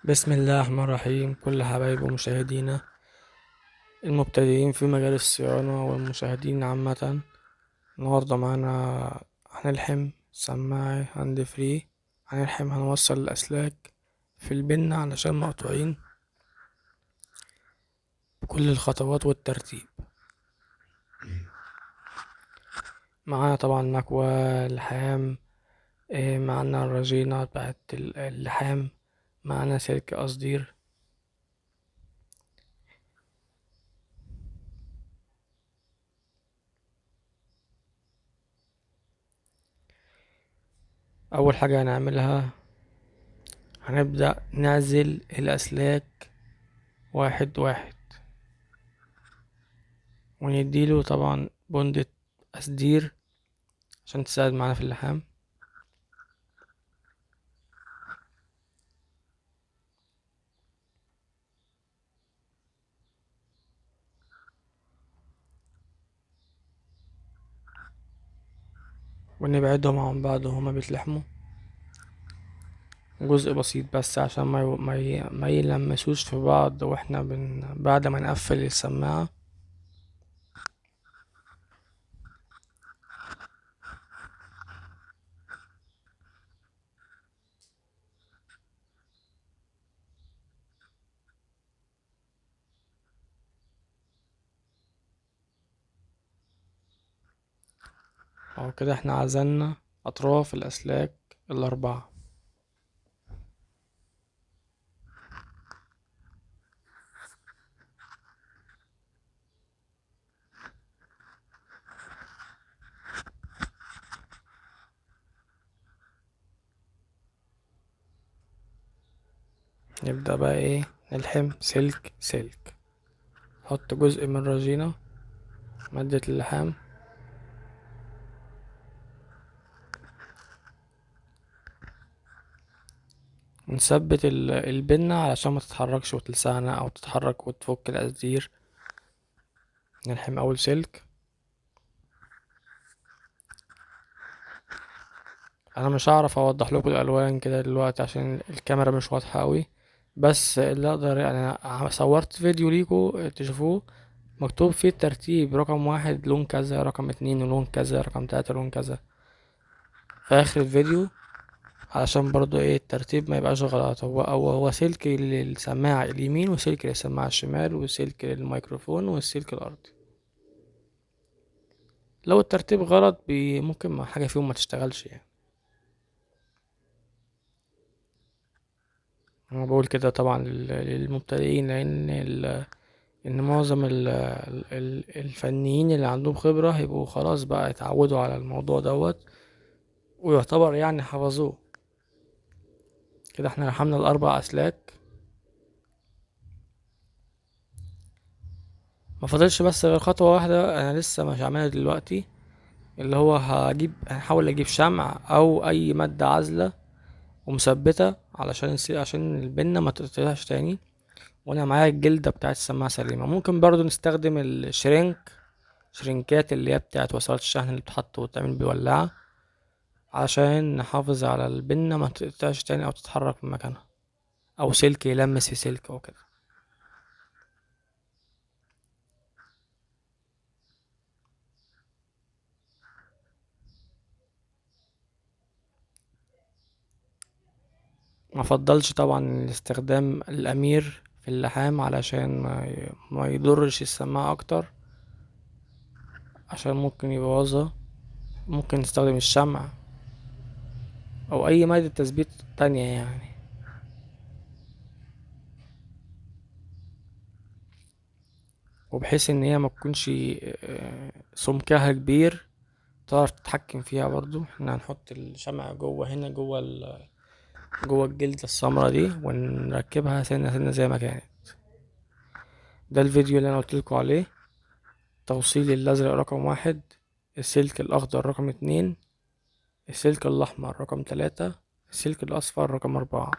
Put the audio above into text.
بسم الله الرحمن الرحيم. كل حبايب ومشاهدينا المبتدئين في مجال الصيانة والمشاهدين عامة، النهاردة معانا هنلحم سماعة هاند فري. هنوصل الأسلاك في البن علشان مقطوعين بكل الخطوات والترتيب. معانا طبعا مكوى لحام، معانا الرزينة بتاعت اللحام، معانا سلك قصدير. أول حاجة هنعملها هنبدأ نعزل الأسلاك واحد واحد، ونديله طبعا بندة أسدير عشان تساعد معانا في اللحام. ونبعدهم عن بعض وهما بيتلحموا جزء بسيط بس عشان ما يلمسوش في بعض، واحنا بعد ما نقفل السماعة. او كده احنا عزلنا اطراف الاسلاك الاربعة. نبدأ بقى ايه، نلحم سلك سلك. نحط جزء من رجينة مادة اللحام، ونثبت البنة علشان ما تتحركش وتلسعنا او تتحرك وتفك الأسدير. نلحم اول سلك. انا مش هعرف اوضح لكم الالوان كده دلوقتي عشان الكاميرا مش واضحه قوي، بس اللي اقدر يعني أنا صورت فيديو ليكو تشوفوه مكتوب فيه الترتيب، رقم واحد لون كذا، رقم اتنين لون كذا، رقم تلاتة لون كذا في اخر الفيديو، علشان برضو ايه الترتيب ما يبقاش غلط. هو سلك للسماعة اليمين، وسلك للسماعة الشمال، وسلك للميكروفون، والسلك الارضي. لو الترتيب غلط ممكن ما حاجة فيهم ما تشتغلش يعني. انا بقول كده طبعا للمبتدئين، لان ان معظم الفنيين اللي عندهم خبرة هيبقوا خلاص بقى اتعودوا على الموضوع دوت، ويعتبر يعني حفظوه. كده احنا لحمنا الاربع اسلاك. ما فاضلش بس غير خطوة واحدة انا لسه مش عاملها دلوقتي، اللي هو هحاول اجيب شمع او اي مادة عازلة ومثبتة علشان عشان البنة ما تتقطعش تاني. وانا معايا الجلدة بتاعت السماعة سليمة. ممكن برضو نستخدم شرينكات اللي هي بتاعت وصلات الشحن اللي بتحط وتعمل بولاعة، عشان نحافظ على البنة ما تقطعش تاني او تتحرك من مكانها، او سلك يلمس في سلك او كده. ما افضلش طبعا استخدام الامير في اللحام علشان ما يضرش السماعة اكتر، عشان ممكن يبوظها. ممكن نستخدم الشمع او اي مادة تثبيت تانية يعني. وبحيث ان هي ما تكونش سمكها كبير، تعرف تتحكم فيها. برضو احنا هنحط الشمع جوه هنا، جوه الجلدة السمرة دي، ونركبها سنة سنة زي ما كانت. ده الفيديو اللي انا قلتلكوا عليه: توصيل الازرق رقم واحد، السلك الاخضر رقم اتنين، السلك الاحمر رقم تلاتة، السلك الاصفر رقم اربعة.